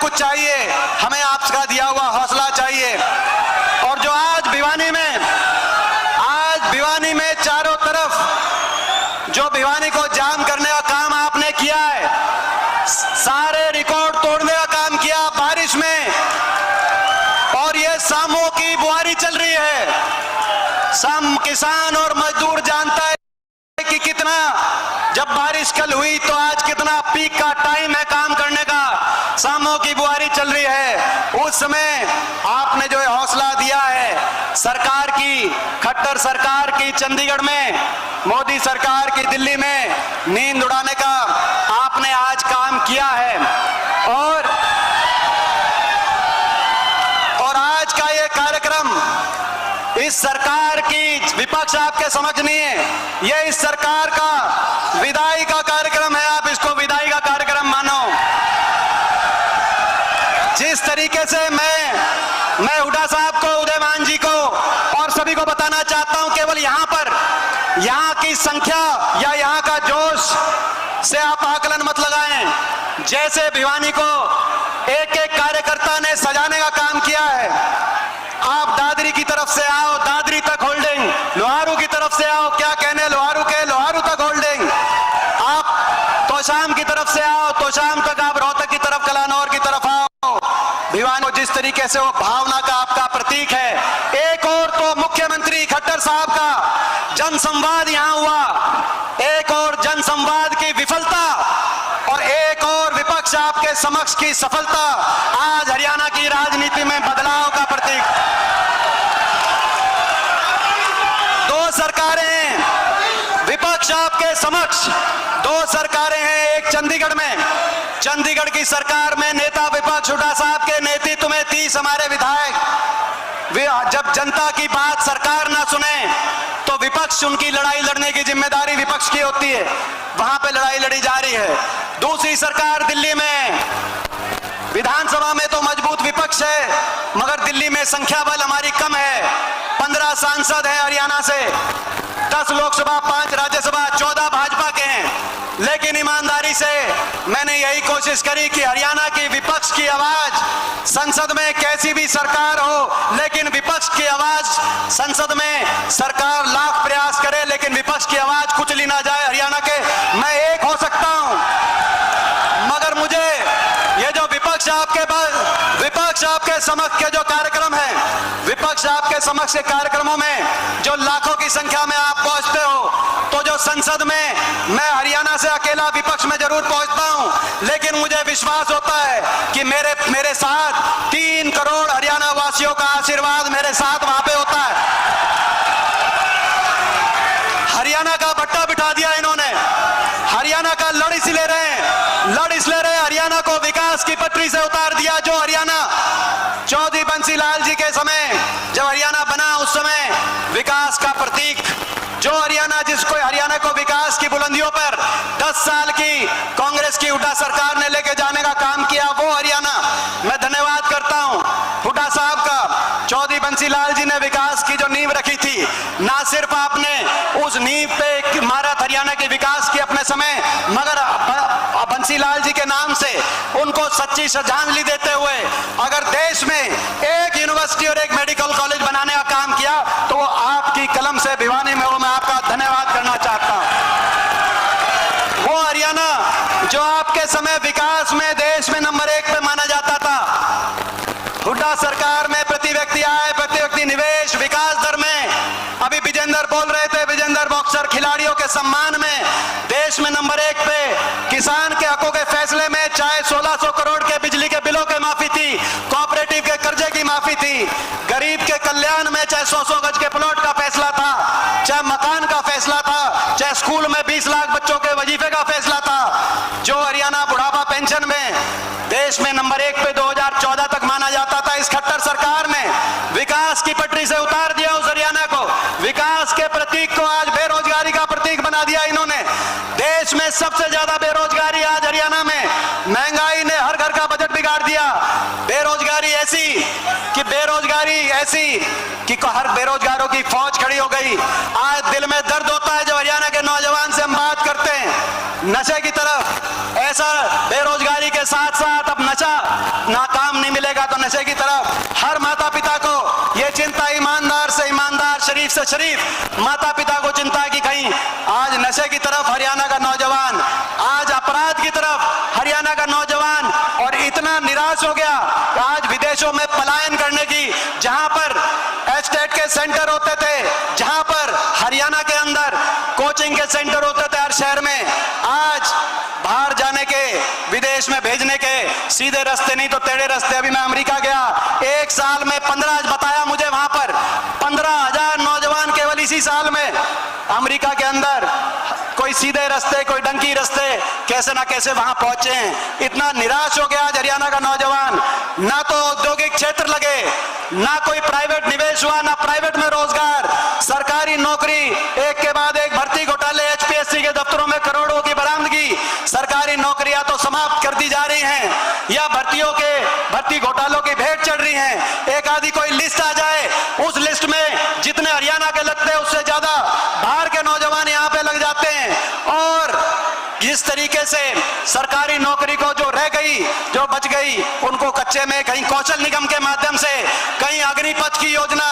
कुछ चाहिए, हमें आपका दिया हुआ हौसला चाहिए। और जो आज भिवानी में चारों तरफ जो भिवानी को जाम करने का काम आपने किया है, सारे रिकॉर्ड तोड़ने का काम किया बारिश में, और ये सामों की बुआरी चल रही है। सम किसान और मजदूर जानता है कि कितना, जब बारिश कल हुई तो आज कितना पीक का टाइम है काम करने का, सामों की बुआरी चल रही है। उस समय आपने जो हौसला दिया है सरकार की, खट्टर सरकार की चंडीगढ़ में, मोदी सरकार की दिल्ली में नींद उड़ाने का आपने आज काम किया है। और आज का ये कार्यक्रम इस सरकार की, विपक्ष आपके समझ नहीं है, ये इस सरकार का विदाई का कार्यक्रम है। आप इसको विदाई का कार्यक्रम मानो। जिस तरीके से मैं हुड्डा साहब को, उदयमान जी को और सभी को बताना चाहता हूं, केवल यहां पर यहां की संख्या या यहां का जोश से आप आकलन मत लगाएं। जैसे भिवानी को एक एक कार्यकर्ता ने सजाने का काम किया है। आप दादरी की तरफ से आओ, दादरी तक होल्डिंग, लोहारू की तरफ से आओ, क्या कहने लोहारू के, लोहारू तक होल्डिंग, आप तोशाम की तरफ से आओ, तोशाम तक, आप रोहतक की तरफ, कलानौर की तरफ आओ। भिवानी को जिस तरीके से वो भावना का आपका प्रतीक है। एक और तो मुख्यमंत्री खट्टर साहब का जनसंवाद यहां हुआ, एक और जनसंवाद की विफलता और एक और विपक्ष आपके समक्ष की सफलता आज हरियाणा की राजनीति में बदलाव का प्रतीक। दो सरकारें हैं विपक्ष आपके समक्ष, दो सरकारें हैं। एक चंडीगढ़ में, चंडीगढ़ की सरकार में नेता विपक्ष हुड्डा साहब के नेतृत्व में 30 हमारे विधायक, वे जब जनता की बात सरकार ना सुने तो विपक्ष, उनकी लड़ाई लड़ने की जिम्मेदारी विपक्ष की होती है, वहां पे लड़ाई लड़ी जा रही है। दूसरी सरकार दिल्ली में, विधानसभा में तो मजबूत विपक्ष है मगर दिल्ली में संख्या बल हमारी कम है। 15 सांसद हैं हरियाणा से, 10 लोकसभा, 5 राज्यसभा, 14 भाजपा के हैं। लेकिन ईमानदारी से मैंने यही कोशिश करी कि हरियाणा की विपक्ष की आवाज, संसद में कैसी भी सरकार हो लेकिन विपक्ष की आवाज संसद में, सरकार लाख प्रयास करे लेकिन विपक्ष की आवाज कुचली ना जाए हरियाणा के। मैं एक हो सकता हूं मगर मुझे ये जो विपक्ष आपके समक्ष के जो कार्यक्रम है, विपक्ष आपके समक्ष के कार्यक्रमों में जो लाखों की संख्या में आप पहुंचते हो, तो जो संसद में मैं हरियाणा से अकेला विपक्ष में जरूर पहुंचता हूं, लेकिन मुझे विश्वास होता है कि मेरे साथ 3 करोड़ हरियाणा वासियों का आशीर्वाद मेरे साथ वहां पे होता है। हरियाणा का भट्टा बिठा दिया इन्होंने, हरियाणा का लड़ इसलिए रहे हरियाणा को विकास की पटरी से उतार दिया। जो हरियाणा चौधरी बंसीलाल जी के समय जब हरियाणा बना, उस समय विकास का प्रतीक, जो हरियाणा, जिसको हरियाणा को विकास की बुलंदियों पर 10 साल की कांग्रेस की हुड्डा सरकार ने लेके जाने का काम किया, वो हरियाणा। मैं धन्यवाद करता हूं हुड्डा साहब का। चौधरी बंसीलाल जी ने विकास की जो नींव रखी थी, ना सिर्फ आपने उस नींव पे इमारत हरियाणा के विकास की अपने समय, मगर बंसीलाल जी के नाम से उनको सच्ची श्रद्धांजलि देते हुए अगर देश में एक यूनिवर्सिटी और एक मेडिकल कॉलेज बनाने का काम किया तो वो आपकी कलम से भिवानी में हो। मैं आपका धन्यवाद करना चाहता हूं। वो हरियाणा जो आपके समय विकास में देश में नंबर 1 पे माना जाता था, हुड्डा सरकार में प्रति व्यक्ति आय, प्रति व्यक्ति निवेश, विकास दर में, अभी विजेंद्र बोल रहे थे, विजेंद्र बॉक्सर खिलाड़ियों के सम्मान में देश में नंबर 1 पे, किसान के हकों के फैसले में, चाहे 1600 करोड़ के बिजली के बिलों की माफी थी, कोऑपरेटिव के कर्जे की माफी थी, गरीब के कल्याण में चाहे 100 गज के प्लॉट का फैसला था, चाहे मकान का फैसला था, चाहे स्कूल में 20 लाख बच्चों के वजीफे का फैसला था, जो हरियाणा बुढ़ापा पेंशन में देश में नंबर 1 पे 2014 तक माना जाता था, इस खट्टर सरकार ने विकास की पटरी से उतार दिया उस हरियाणा को। विकास के प्रतीक को आज बेरोजगारी का प्रतीक बना दिया इन्होंने। देश में सबसे ज्यादा बेरोजगारी आज हरियाणा में, महंगाई ने हर घर का बजट बिगाड़ दिया। बेरोजगारी ऐसी कि हर बेरोजगारों की फौज खड़ी हो गई। आज दिल में दर्द होता है जब हरियाणा के नौजवान से हम बात करते हैं नशे की तरफ। ऐसा बेरोजगारी के साथ साथ मतलब नशा ना काम नहीं मिलेगा तो नशे की तरफ हर माता पिता को यह चिंता, ईमानदार से ईमानदार, शरीफ से शरीफ माता पिता को चिंता है कि कहीं आज नशे की तरफ हरियाणा का नौजवान, आज अपराध की तरफ हरियाणा का नौजवान और इतना निराश हो गया कि आज विदेशों में पलायन करने की, जहां पर एस्टेट के सेंटर होते थे, जहां पर हरियाणा के अंदर कोचिंग के सेंटर होते थे हर शहर में, आज बाहर जाने के, विदेश में भेजने के सीधे रास्ते नहीं तो टेढ़े रास्ते। अभी मैं अमेरिका गया, एक साल में 15, बताया मुझे वहां पर 15,000 नौजवान केवल इसी साल में अमेरिका के अंदर कोई सीधे रास्ते, कोई डंकी रास्ते, कैसे ना कैसे वहां पहुंचे हैं। इतना निराश हो गया आज हरियाणा का नौजवान, ना तो औद्योगिक क्षेत्र लगे, ना कोई प्राइवेट निवेश हुआ, ना प्राइवेट में रोजगार, सरकारी नौकरी एक के बाद एक भर्ती घोटाले, एचपीएससी के दफ्तरों में करोड़ों की बरामदगी, सरकारी नौकरियां तो समाप्त कर दी जा रही हैं या भर्ती घोटालों की भेंट चढ़ रही हैं। एक आदि कोई लिस्ट आ जाए, उस लिस्ट में जितने हरियाणा के लगते हैं उससे ज्यादा बाहर के नौजवान यहां पे लग जाते हैं। और इस तरीके से सरकारी नौकरी को जो रह गई, जो बच गई, उनको कच्चे में कहीं कौशल निगम के माध्यम से, कहीं अग्निपथ की योजना